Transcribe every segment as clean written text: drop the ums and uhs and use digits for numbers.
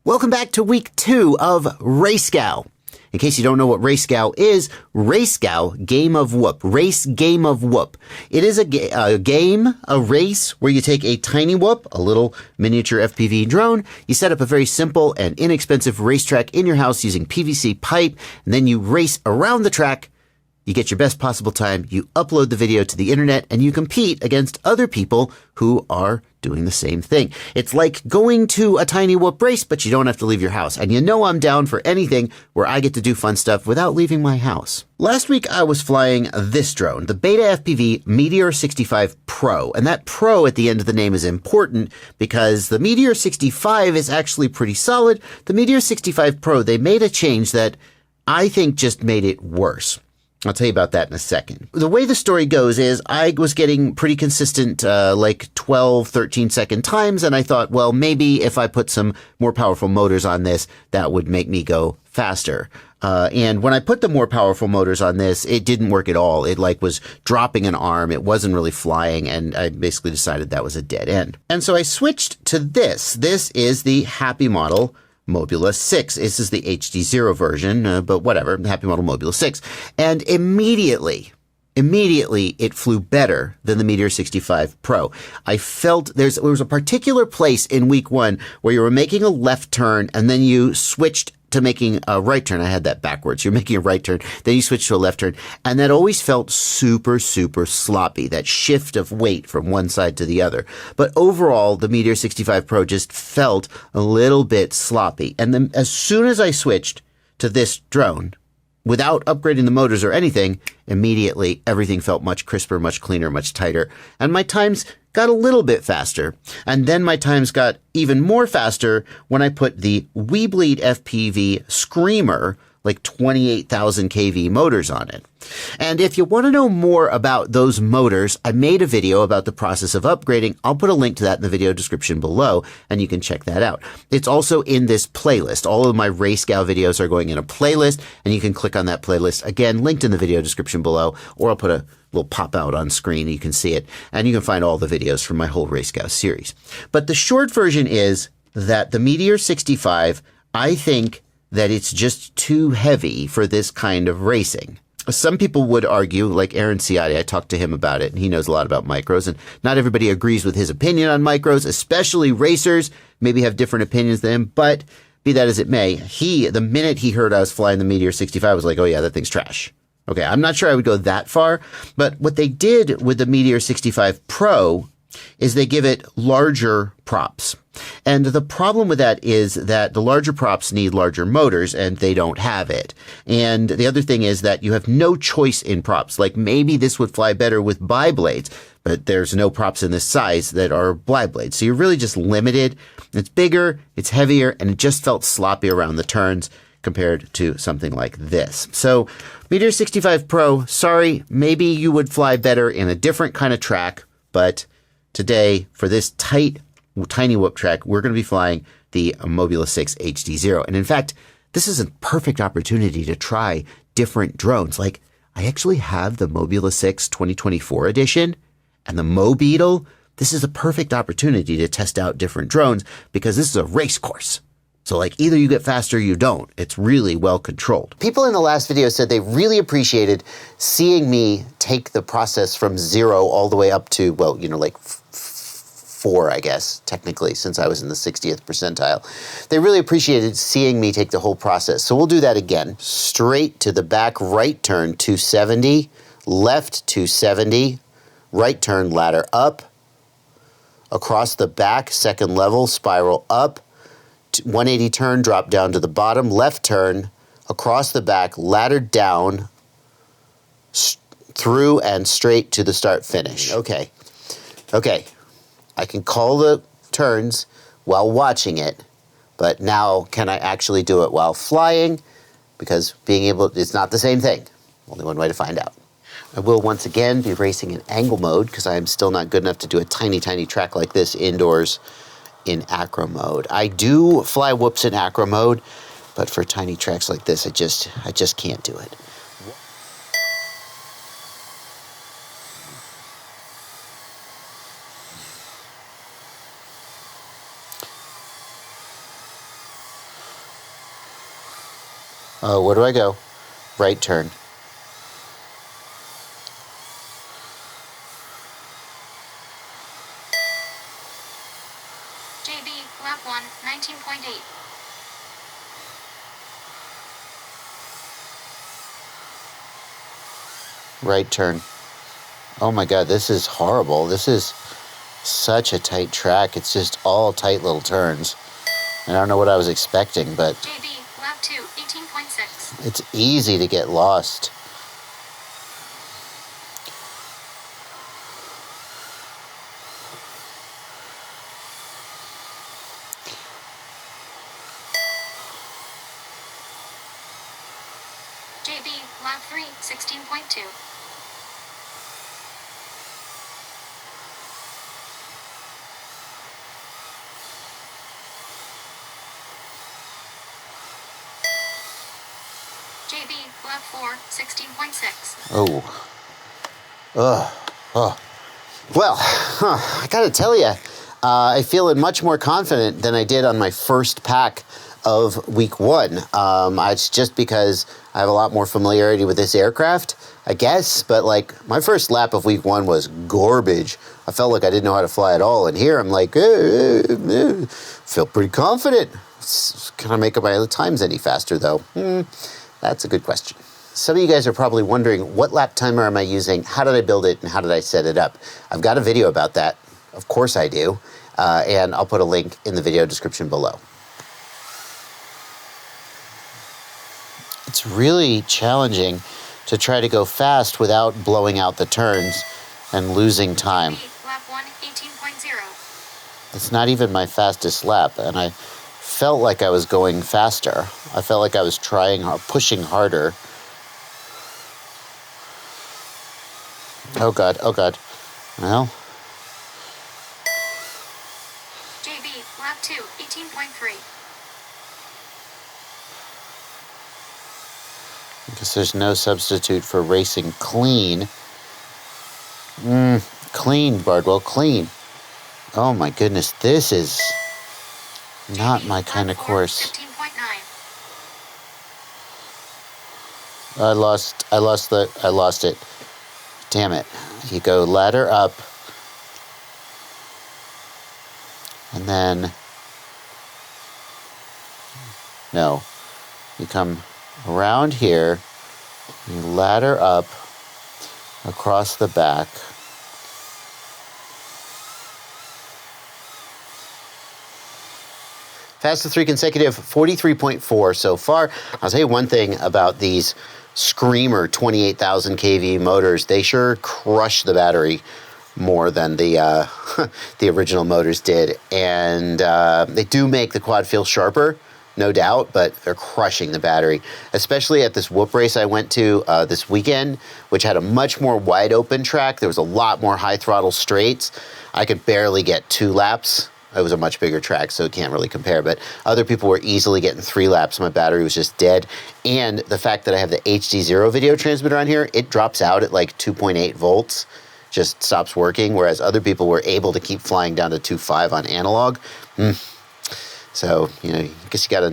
Welcome back to week 2 of RaceGOW. In case you don't know what RaceGOW is, RaceGOW, Game of Whoop, Race Game of Whoop. It is a game, a race, where you take a tiny whoop, a little miniature FPV drone, you set up a very simple and inexpensive racetrack in your house using PVC pipe, and then you race around the track. You get your best possible time, you upload the video to the internet, and you compete against other people who are doing the same thing. It's like going to a tiny whoop race, but you don't have to leave your house. And you know I'm down for anything where I get to do fun stuff without leaving my house. Last week I was flying this drone, the Beta FPV Meteor 65 Pro. And that Pro at the end of the name is important because the Meteor 65 is actually pretty solid. The Meteor 65 Pro, they made a change that I think just made it worse. I'll tell you about that in a second. The way the story goes is I was getting pretty consistent, like 12, 13 second times. And I thought, well, maybe if I put some more powerful motors on this, that would make me go faster. And when I put the more powerful motors on this, it didn't work at all. It was dropping an arm. It wasn't really flying. And I basically decided that was a dead end. And so I switched to this. This is the Happy Model Mobula 6. This is the HD0 version, but whatever, the Happy Model Mobula 6. And immediately it flew better than the Meteor 65 Pro. I felt there was a particular place in week 1 where you were making a left turn and then you switched to making a right turn. I had that backwards. You're making a right turn, then you switch to a left turn. And that always felt super, super sloppy, that shift of weight from one side to the other. But overall, the Meteor 65 Pro just felt a little bit sloppy. And then as soon as I switched to this drone, without upgrading the motors or anything, immediately everything felt much crisper, much cleaner, much tighter. And my times got a little bit faster. And then my times got even more faster when I put the WeBleed FPV Screamer, like 28,000 kV motors on it. And if you want to know more about those motors, I made a video about the process of upgrading. I'll put a link to that in the video description below, and you can check that out. It's also in this playlist. All of my RaceGOW videos are going in a playlist, and you can click on that playlist. Again, linked in the video description below, or I'll put a little pop out on screen. You can see it, and you can find all the videos from my whole RaceGOW series. But the short version is that the Meteor 65, I think that it's just too heavy for this kind of racing. Some people would argue, like Aaron Ciotti, I talked to him about it, and he knows a lot about micros, and not everybody agrees with his opinion on micros, especially racers, maybe have different opinions than him, but be that as it may, the minute he heard I was flying the Meteor 65, was like, oh yeah, that thing's trash. Okay, I'm not sure I would go that far, but what they did with the Meteor 65 Pro is they give it larger props. And the problem with that is that the larger props need larger motors, and they don't have it. And the other thing is that you have no choice in props. Like maybe this would fly better with bi-blades, but there's no props in this size that are bi-blades. So you're really just limited. It's bigger, it's heavier, and it just felt sloppy around the turns compared to something like this. So Meteor 65 Pro, sorry, maybe you would fly better in a different kind of track, but today, for this tiny whoop track, we're going to be flying the Mobula 6 HD0. And in fact, this is a perfect opportunity to try different drones. Like, I actually have the Mobula 6 2024 edition and the MoBeetle. This is a perfect opportunity to test out different drones because this is a race course. So like either you get faster or you don't. It's really well controlled. People in the last video said they really appreciated seeing me take the process from 0 all the way up to, well, like 4, I guess, technically, since I was in the 60th percentile. They really appreciated seeing me take the whole process. So we'll do that again. Straight to the back, right turn, 270, left 270, right turn, ladder up, across the back, second level, spiral up, 180 turn, drop down to the bottom, left turn, across the back, ladder down, through and straight to the start finish. Okay. I can call the turns while watching it, but now can I actually do it while flying? Because it's not the same thing. Only one way to find out. I will once again be racing in angle mode because I am still not good enough to do a tiny, tiny track like this indoors in acro mode. I do fly whoops in acro mode, but for tiny tracks like this, I just can't do it. Oh, where do I go? Right turn. JB, lap 1, 19.8. Right turn. Oh my God, this is horrible. This is such a tight track. It's just all tight little turns. I don't know what I was expecting, but JB, lap 2, 18.6. it's easy to get lost. JB, lap 3, 16.2. JB, lap 4, 16.6. Oh. Ugh. Oh. Well, I gotta tell you, I feel much more confident than I did on my first pack of week 1. It's just because I have a lot more familiarity with this aircraft, I guess. But like my first lap of week 1 was garbage. I felt like I didn't know how to fly at all. And here I'm like, feel pretty confident. Can I make up my times any faster though? That's a good question. Some of you guys are probably wondering, what lap timer am I using? How did I build it and how did I set it up? I've got a video about that. Of course I do. And I'll put a link in the video description below. It's really challenging to try to go fast without blowing out the turns and losing time. Lap 1, 18.0. It's not even my fastest lap, and I felt like I was going faster. I felt like I was pushing harder. Oh God, oh God. Well. JB, lap 2, 18.3. Because there's no substitute for racing clean. Clean, Bardwell, clean. Oh my goodness, this is not my kind of course. 15.9. I lost it. Damn it. You go ladder up. And then, no. You come around here. You ladder up across the back. Fastest 3 consecutive, 43.4 so far. I'll tell you one thing about these Screamer 28,000 kV motors. They sure crush the battery more than the the original motors did. And they do make the quad feel sharper, no doubt, but they're crushing the battery. Especially at this whoop race I went to this weekend, which had a much more wide open track. There was a lot more high throttle straights. I could barely get 2 laps. It was a much bigger track, so it can't really compare. But other people were easily getting 3 laps. My battery was just dead. And the fact that I have the HD0 video transmitter on here, it drops out at like 2.8 volts. Just stops working, whereas other people were able to keep flying down to 2.5 on analog. So, you know, I guess you got to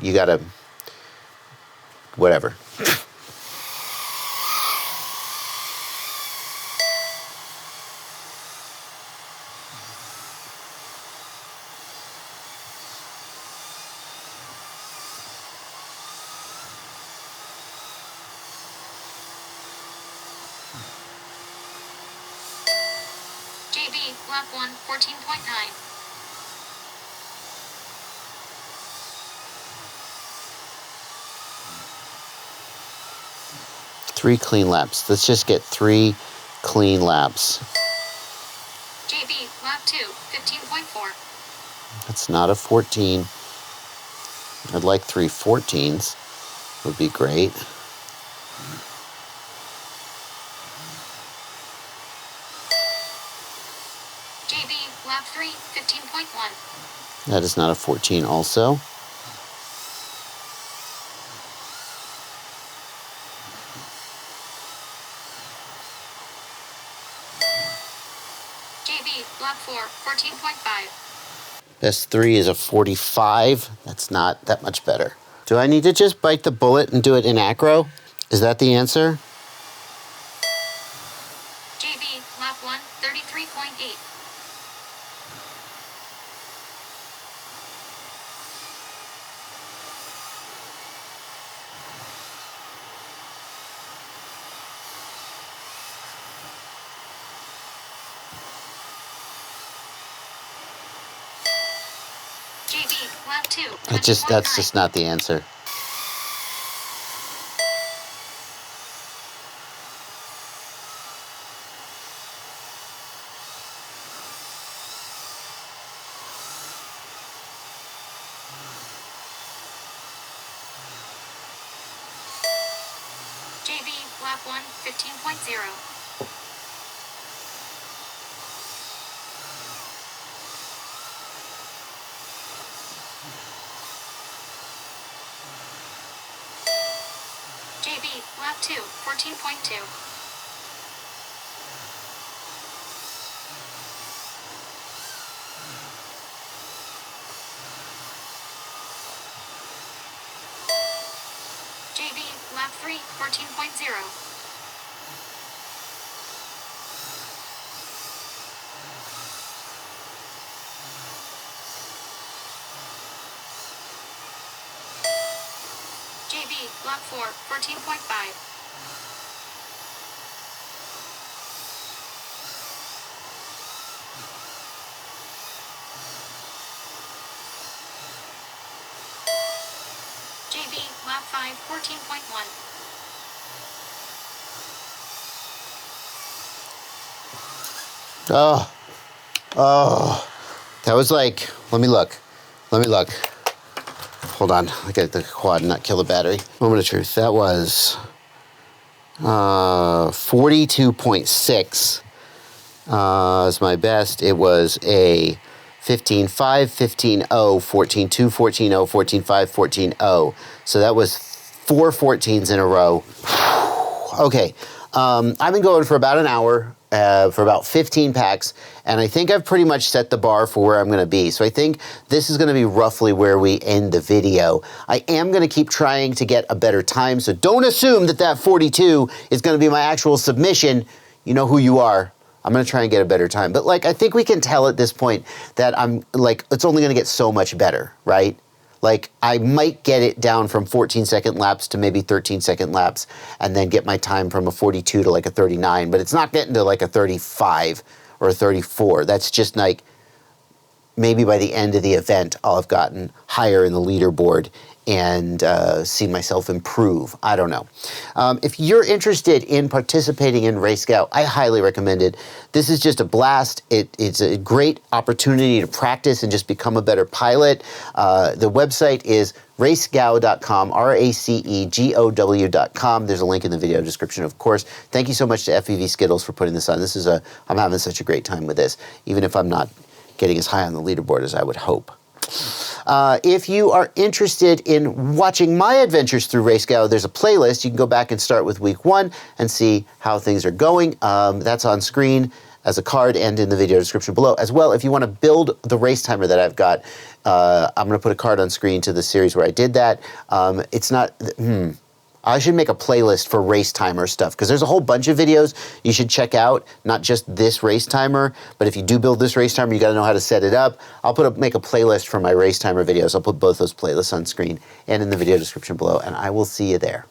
you got to, whatever. JB, lap 1, 14.9. 3 clean laps. Let's just get 3 clean laps. JB, lap 2, 15.4. That's not a 14. I'd like 3 14s. Would be great. JB, lap 3, 15.1. That is not a 14 also. JB, lap 4, 14.5. S3 is a 45. That's not that much better. Do I need to just bite the bullet and do it in acro? Is that the answer? JB, lap 1, 33.8. JB, lap 2, That's just not the answer. JB, lap 1, 15.0. JB, lap 2, 14.2. JB, lap 3, 14.0. JB, lap 4, 14.5. JB, lap 5, 14.1. Oh, that was like, let me look. Hold on, I got the quad and not kill the battery. Moment of truth, that was 42.6 is my best. It was a 15.5, 15.0, 14.2, 14.0, 14.5, 14.0. So that was 4 14s in a row. Okay, I've been going for about an hour. For about 15 packs, and I think I've pretty much set the bar for where I'm going to be. So I think this is going to be roughly where we end the video. I am going to keep trying to get a better time, so don't assume that that 42 is going to be my actual submission. You know who you are. I'm going to try and get a better time. But like, I think we can tell at this point that I'm like, it's only going to get so much better, right? Like, I might get it down from 14-second laps to maybe 13-second laps and then get my time from a 42 to like a 39, but it's not getting to like a 35 or a 34. That's just like, maybe by the end of the event, I'll have gotten higher in the leaderboard and see myself improve. I don't know. If you're interested in participating in RaceGOW, I highly recommend it. This is just a blast. It's a great opportunity to practice and just become a better pilot. The website is RaceGOW.com, RaceGOW.com. There's a link in the video description, of course. Thank you so much to FEV Skittles for putting this on. I'm having such a great time with this, even if I'm not getting as high on the leaderboard as I would hope. If you are interested in watching my adventures through RaceGOW, there's a playlist. You can go back and start with week 1 and see how things are going. That's on screen as a card and in the video description below. As well, if you want to build the race timer that I've got, I'm going to put a card on screen to the series where I did that. I should make a playlist for race timer stuff, because there's a whole bunch of videos you should check out, not just this race timer, but if you do build this race timer, you got to know how to set it up. I'll make a playlist for my race timer videos. I'll put both those playlists on screen and in the video description below, and I will see you there.